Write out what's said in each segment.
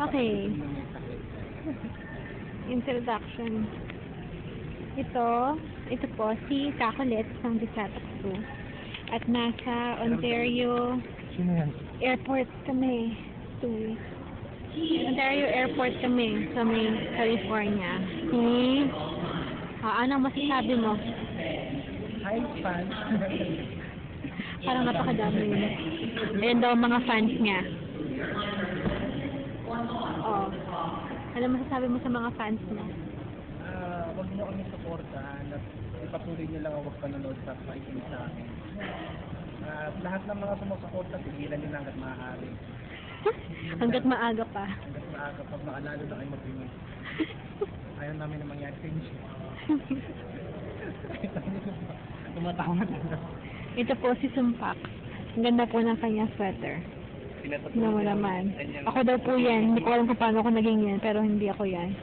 Okay. Introduction. Ito po si Cacolet ng Bisatac Zoo. At nasa Ontario Sino yan? Airport kami. Ontario Airport kami sa may California. Anong masasabi mo? Hi, fans. Parang napakadami yun. Ayan daw ang mga fans niya. Oh. Ano masasabi mo sa mga fans niya? Huwag mo kami supportahan at ipatuloy nyo lang huwag panonood sa pakikinig sa amin. Lahat ng mga sumusuporta, tigilan nyo lang hanggat maaari. Hanggat maaga pa. Hanggat maaga pa, baka lalo na kayo mag-inig. Ayaw namin na mangyari sa inyo. Tumatawa na. Ito po si Sumpak. Ang ganda po ng kanyang sweater. No naman. Ako daw po yan. Hindi ko alam kung paano ako naging yan, pero hindi ako yan.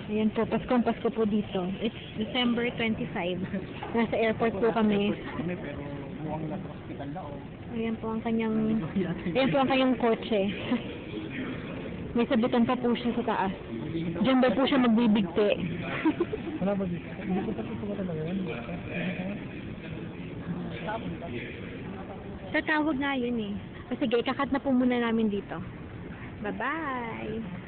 Ayan po, Pasko po dito. It's December 25. Nasa airport po kami. Pero mukhang nasa hospital na o. Ayan po ang kanyang kotse. May sabitan pa po siya sa taas. Diyan daw po siya magbibigti. Wala ba dito? Hindi ko tapos ko talaga yan. Tatawag nga yun eh. O sige, ikakat na po muna namin dito. Bye-bye!